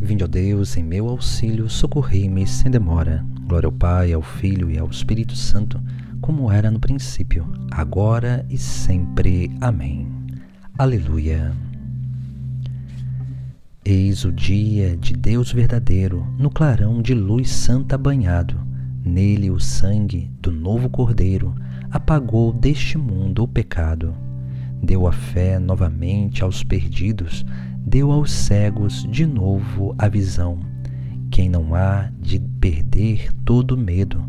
Vinde, ó Deus, em meu auxílio, socorrei-me sem demora. Glória ao Pai, ao Filho e ao Espírito Santo, como era no princípio, agora e sempre. Amém. Aleluia. Eis o dia de Deus verdadeiro, no clarão de luz santa banhado. Nele o sangue do novo Cordeiro apagou deste mundo o pecado. Deu a fé novamente aos perdidos, deu aos cegos de novo a visão. Quem não há de perder todo medo,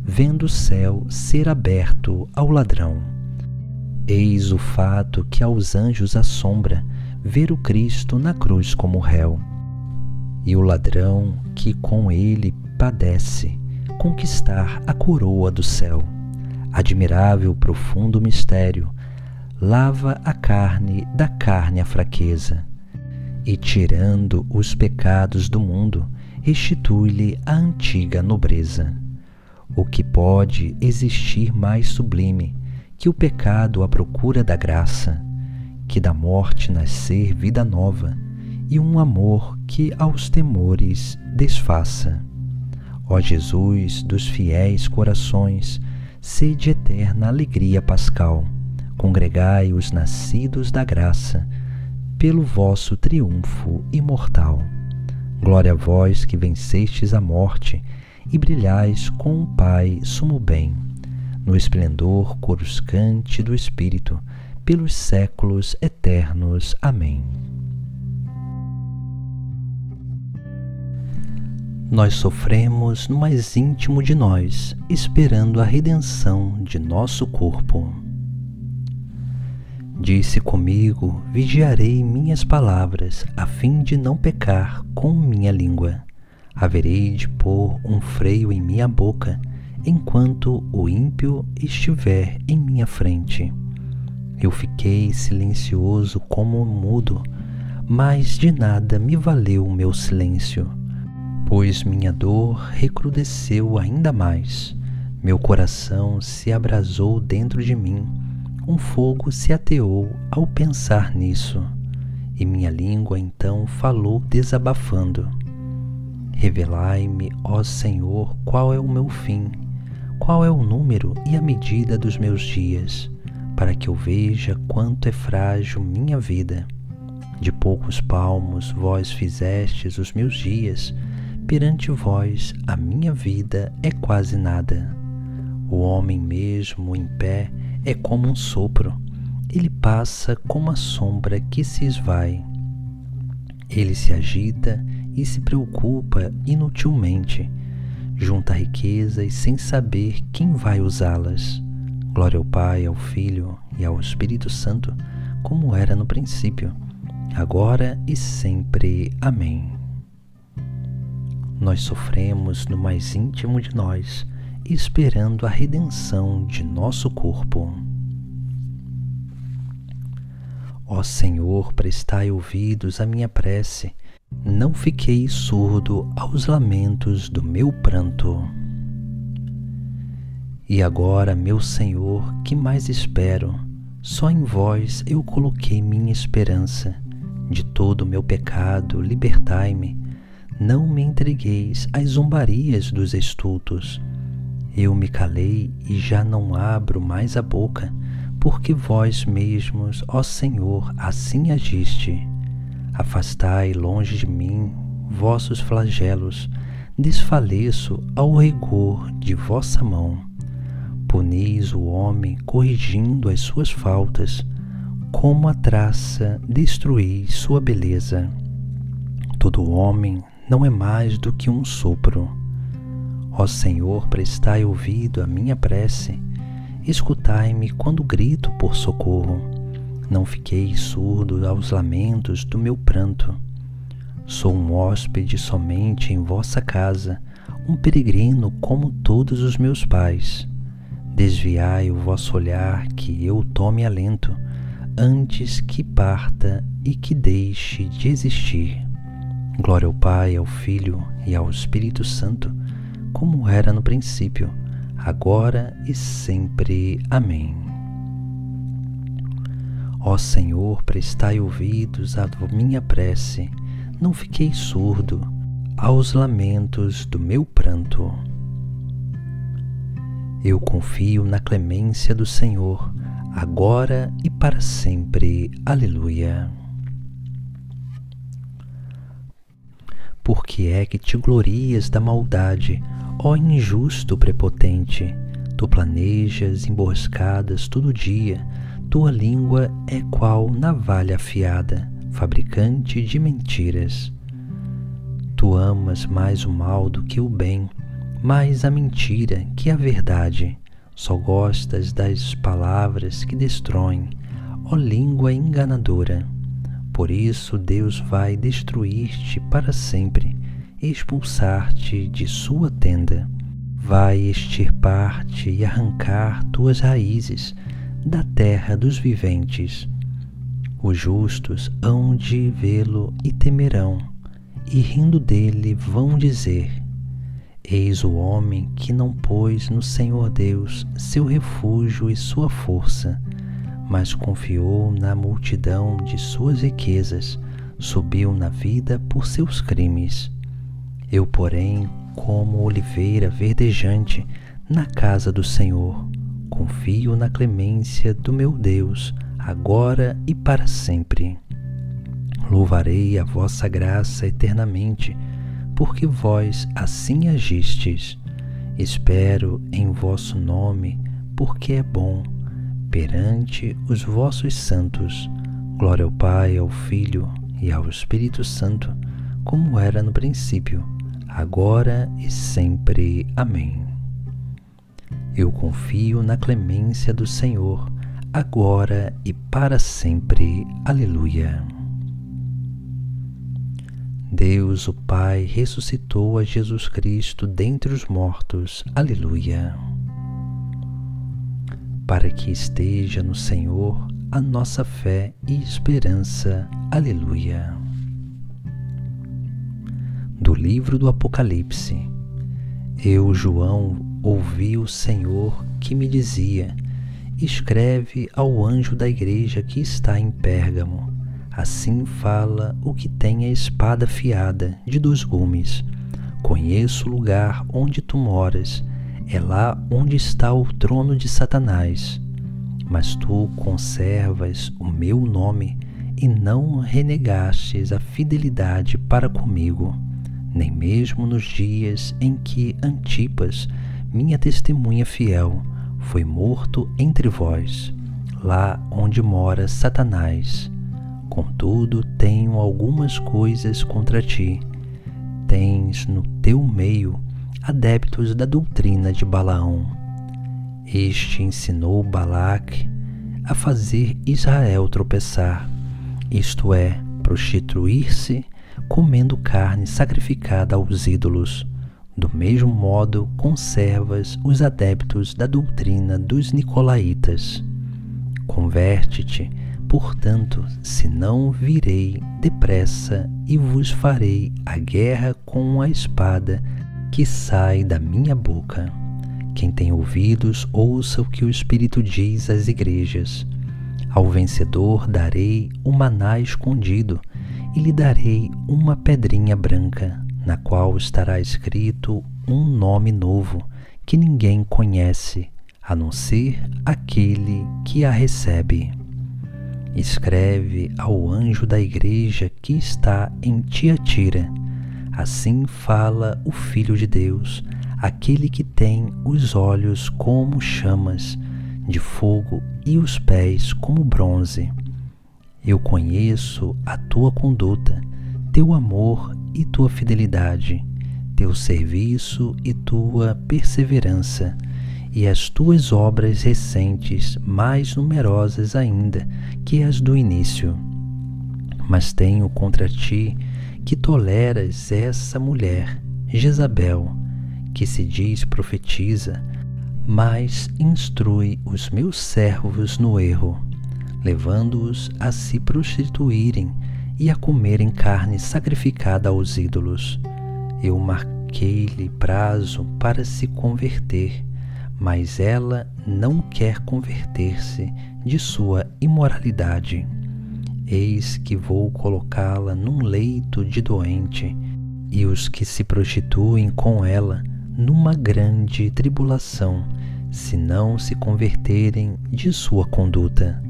vendo o céu ser aberto ao ladrão. Eis o fato que aos anjos assombra, ver o Cristo na cruz como réu. E o ladrão que com ele padece, conquistar a coroa do céu. Admirável profundo mistério, lava a carne da carne a fraqueza, e tirando os pecados do mundo, restitui-lhe a antiga nobreza. O que pode existir mais sublime que o pecado à procura da graça, que da morte nascer vida nova, e um amor que aos temores desfaça. Ó Jesus dos fiéis corações, sede eterna alegria pascal, congregai os nascidos da graça, pelo vosso triunfo imortal. Glória a vós que vencestes a morte e brilhais com o Pai sumo bem, no esplendor coruscante do Espírito, pelos séculos eternos. Amém. Nós sofremos no mais íntimo de nós, esperando a redenção de nosso corpo. Disse comigo, vigiarei minhas palavras, a fim de não pecar com minha língua. Haverei de pôr um freio em minha boca, enquanto o ímpio estiver em minha frente. Eu fiquei silencioso como mudo, mas de nada me valeu o meu silêncio, pois minha dor recrudesceu ainda mais. Meu coração se abrasou dentro de mim, um fogo se ateou ao pensar nisso, e minha língua então falou desabafando. Revelai-me, ó Senhor, qual é o meu fim, qual é o número e a medida dos meus dias, para que eu veja quanto é frágil minha vida. De poucos palmos vós fizestes os meus dias, perante vós a minha vida é quase nada. O homem mesmo em pé é como um sopro, ele passa como a sombra que se esvai. Ele se agita e se preocupa inutilmente, junta riquezas sem saber quem vai usá-las. Glória ao Pai, ao Filho e ao Espírito Santo, como era no princípio, agora e sempre. Amém. Nós sofremos no mais íntimo de nós, esperando a redenção de nosso corpo. Ó Senhor, prestai ouvidos à minha prece, não fiquei surdo aos lamentos do meu pranto. E agora, meu Senhor, que mais espero? Só em vós eu coloquei minha esperança. De todo o meu pecado, libertai-me. Não me entregueis às zombarias dos estultos. Eu me calei e já não abro mais a boca, porque vós mesmos, ó Senhor, assim agiste. Afastai longe de mim vossos flagelos, desfaleço ao rigor de vossa mão. Punis o homem corrigindo as suas faltas, como a traça destruís sua beleza. Todo homem não é mais do que um sopro. Ó Senhor, prestai ouvido à minha prece, escutai-me quando grito por socorro. Não fiquei surdo aos lamentos do meu pranto. Sou um hóspede somente em vossa casa, um peregrino como todos os meus pais. Desviai o vosso olhar que eu tome alento, antes que parta e que deixe de existir. Glória ao Pai, ao Filho e ao Espírito Santo, como era no princípio, agora e sempre. Amém. Ó Senhor, prestai ouvidos à minha prece, não fiquei surdo aos lamentos do meu pranto. Eu confio na clemência do Senhor, agora e para sempre. Aleluia. Por que é que te glorias da maldade, ó injusto prepotente? Tu planejas emboscadas todo dia, tua língua é qual navalha afiada, fabricante de mentiras. Tu amas mais o mal do que o bem, mais a mentira que a verdade. Só gostas das palavras que destroem, ó língua enganadora. Por isso Deus vai destruir-te para sempre, expulsar-te de sua tenda. Vai extirpar-te e arrancar tuas raízes da terra dos viventes. Os justos hão de vê-lo e temerão, e rindo dele vão dizer: Eis o homem que não pôs no Senhor Deus seu refúgio e sua força, mas confiou na multidão de suas riquezas, subiu na vida por seus crimes. Eu, porém, como oliveira verdejante na casa do Senhor, confio na clemência do meu Deus, agora e para sempre. Louvarei a vossa graça eternamente, porque vós assim agistes. Espero em vosso nome, porque é bom, perante os vossos santos. Glória ao Pai, ao Filho e ao Espírito Santo, como era no princípio, agora e sempre. Amém. Eu confio na clemência do Senhor, agora e para sempre. Aleluia. Deus, o Pai, ressuscitou a Jesus Cristo dentre os mortos. Aleluia. Para que esteja no Senhor a nossa fé e esperança. Aleluia. Do livro do Apocalipse. Eu, João, ouvi o Senhor que me dizia: escreve ao anjo da igreja que está em Pérgamo. Assim fala o que tem a espada afiada de 2 gumes. Conheço o lugar onde tu moras, é lá onde está o trono de Satanás. Mas tu conservas o meu nome e não renegastes a fidelidade para comigo, nem mesmo nos dias em que Antipas, minha testemunha fiel, foi morto entre vós, lá onde mora Satanás. Contudo, tenho algumas coisas contra ti. Tens no teu meio adeptos da doutrina de Balaão. Este ensinou Balaque a fazer Israel tropeçar, isto é, prostituir-se, comendo carne sacrificada aos ídolos. Do mesmo modo, conservas os adeptos da doutrina dos nicolaítas. Converte-te, portanto, senão virei depressa e vos farei a guerra com a espada que sai da minha boca. Quem tem ouvidos, ouça o que o Espírito diz às igrejas. Ao vencedor darei o maná escondido, e lhe darei uma pedrinha branca, na qual estará escrito um nome novo, que ninguém conhece, a não ser aquele que a recebe. Escreve ao anjo da igreja que está em Tiatira: assim fala o Filho de Deus, aquele que tem os olhos como chamas de fogo e os pés como bronze. Eu conheço a tua conduta, teu amor e tua fidelidade, teu serviço e tua perseverança, e as tuas obras recentes mais numerosas ainda que as do início. Mas tenho contra ti que toleras essa mulher, Jezabel, que se diz profetiza, mas instrui os meus servos no erro, levando-os a se prostituírem e a comerem carne sacrificada aos ídolos. Eu marquei-lhe prazo para se converter, mas ela não quer converter-se de sua imoralidade. Eis que vou colocá-la num leito de doente, e os que se prostituem com ela numa grande tribulação, se não se converterem de sua conduta.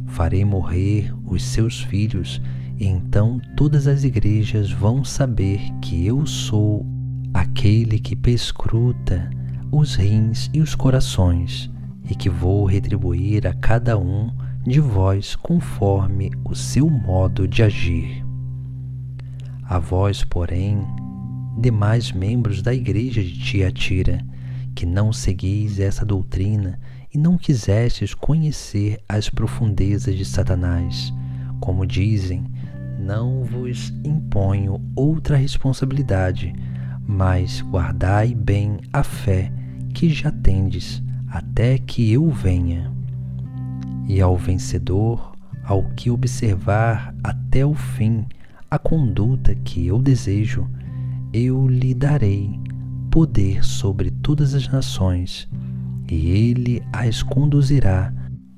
Farei morrer os seus filhos, e então todas as igrejas vão saber que eu sou aquele que perscruta os rins e os corações, e que vou retribuir a cada um de vós conforme o seu modo de agir. A vós, porém, demais membros da igreja de Tiatira, que não seguis essa doutrina e não quisestes conhecer as profundezas de Satanás, como dizem, não vos imponho outra responsabilidade, mas guardai bem a fé que já tendes, até que eu venha. E ao vencedor, ao que observar até o fim a conduta que eu desejo, eu lhe darei poder sobre todas as nações, e ele as conduzirá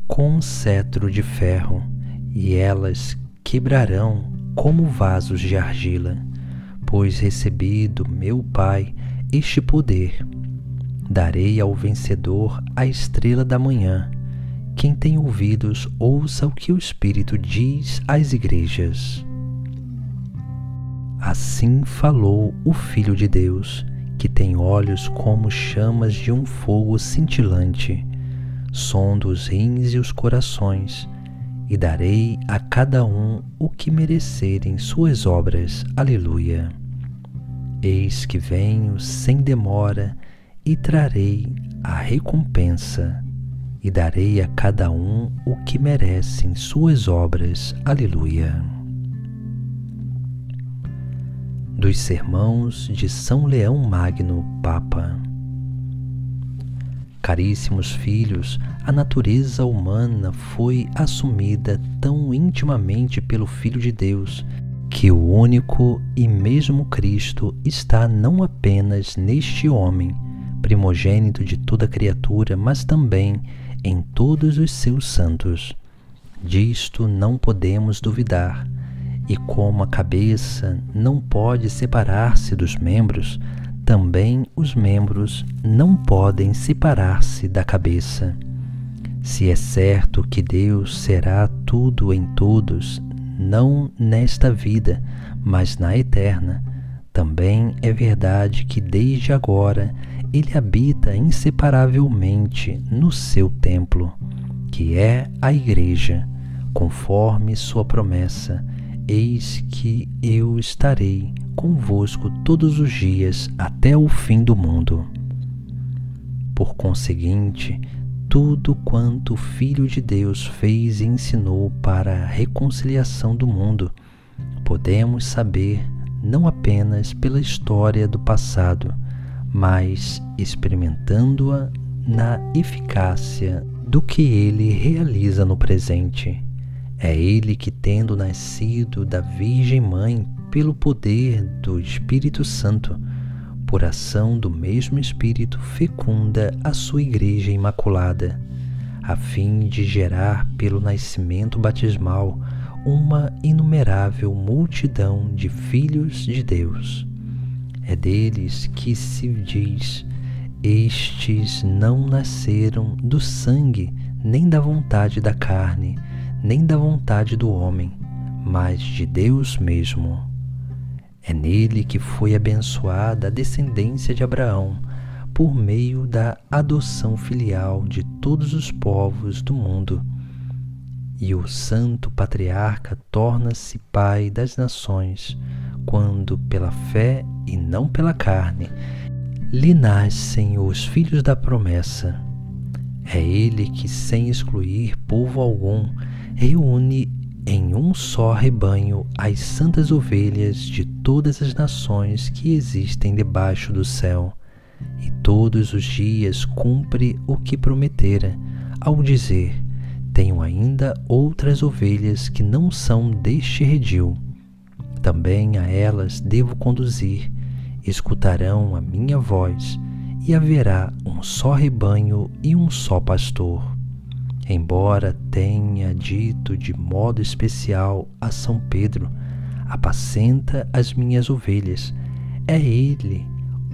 com um cetro de ferro, e elas quebrarão como vasos de argila, pois recebi do meu Pai este poder. Darei ao vencedor a estrela da manhã. Quem tem ouvidos, ouça o que o Espírito diz às igrejas. Assim falou o Filho de Deus, que tem olhos como chamas de um fogo cintilante. Sonda os rins e os corações, e darei a cada um o que merecerem suas obras. Aleluia. Eis que venho sem demora, e trarei a recompensa, e darei a cada um o que merecem suas obras. Aleluia. Dos Sermões de São Leão Magno, Papa. Caríssimos filhos, a natureza humana foi assumida tão intimamente pelo Filho de Deus, que o único e mesmo Cristo está não apenas neste homem, primogênito de toda criatura, mas também em todos os seus santos. Disto não podemos duvidar. E como a cabeça não pode separar-se dos membros, também os membros não podem separar-se da cabeça. Se é certo que Deus será tudo em todos, não nesta vida, mas na eterna, também é verdade que desde agora Ele habita inseparavelmente no seu templo, que é a Igreja, conforme sua promessa. Eis que eu estarei convosco todos os dias até o fim do mundo. Por conseguinte, tudo quanto o Filho de Deus fez e ensinou para a reconciliação do mundo, podemos saber não apenas pela história do passado, mas experimentando-a na eficácia do que ele realiza no presente. É ele que, tendo nascido da Virgem Mãe pelo poder do Espírito Santo, por ação do mesmo Espírito, fecunda a sua Igreja Imaculada, a fim de gerar pelo nascimento batismal uma inumerável multidão de filhos de Deus. É deles que se diz: estes não nasceram do sangue, nem da vontade da carne, nem da vontade do homem, mas de Deus mesmo. É nele que foi abençoada a descendência de Abraão, por meio da adoção filial de todos os povos do mundo. E o santo patriarca torna-se pai das nações, quando pela fé e não pela carne lhe nascem os filhos da promessa. É ele que, sem excluir povo algum, reúne em um só rebanho as santas ovelhas de todas as nações que existem debaixo do céu, e todos os dias cumpre o que prometera, ao dizer: tenho ainda outras ovelhas que não são deste redil. Também a elas devo conduzir, escutarão a minha voz, e haverá um só rebanho e um só pastor. Embora tenha dito de modo especial a São Pedro: apacenta as minhas ovelhas, é Ele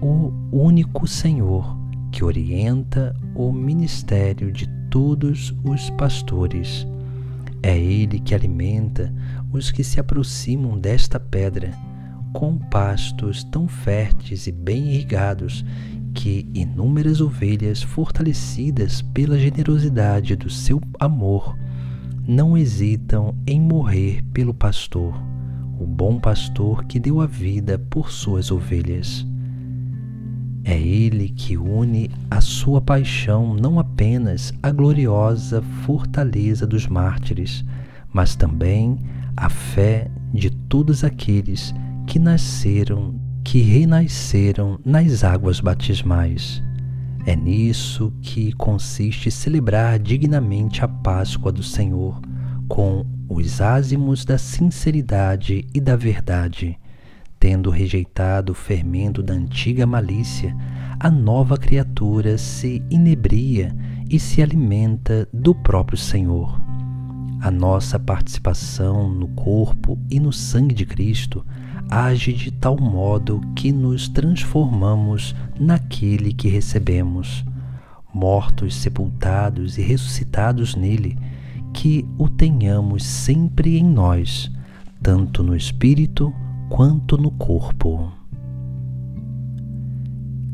o único Senhor que orienta o ministério de todos os pastores. É Ele que alimenta os que se aproximam desta pedra com pastos tão férteis e bem irrigados que inúmeras ovelhas, fortalecidas pela generosidade do seu amor, não hesitam em morrer pelo pastor, o bom pastor que deu a vida por suas ovelhas. É Ele que une a sua paixão não apenas à gloriosa fortaleza dos mártires, mas também à fé de todos aqueles que renasceram nas águas batismais. É nisso que consiste celebrar dignamente a Páscoa do Senhor, com os ázimos da sinceridade e da verdade. Tendo rejeitado o fermento da antiga malícia, a nova criatura se inebria e se alimenta do próprio Senhor. A nossa participação no corpo e no sangue de Cristo age de tal modo que nos transformamos naquele que recebemos, mortos, sepultados e ressuscitados nele, que o tenhamos sempre em nós, tanto no espírito quanto no corpo.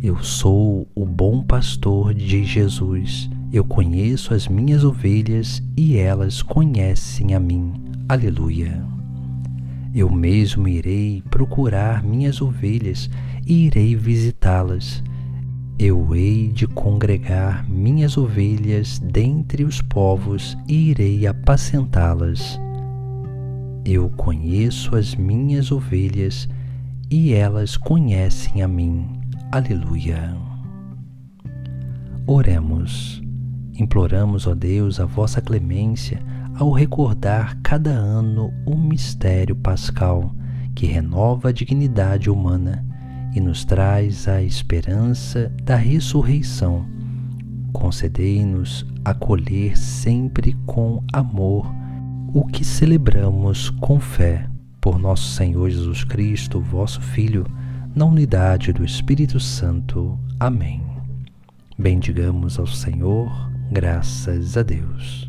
Eu sou o bom pastor de Jesus. Eu conheço as minhas ovelhas e elas conhecem a mim. Aleluia. Eu mesmo irei procurar minhas ovelhas e irei visitá-las. Eu hei de congregar minhas ovelhas dentre os povos e irei apacentá-las. Eu conheço as minhas ovelhas e elas conhecem a mim. Aleluia. Oremos. Imploramos, ó Deus, a vossa clemência ao recordar cada ano o mistério pascal que renova a dignidade humana e nos traz a esperança da ressurreição. Concedei-nos acolher sempre com amor o que celebramos com fé, por nosso Senhor Jesus Cristo, vosso Filho, na unidade do Espírito Santo. Amém. Bendigamos ao Senhor, graças a Deus.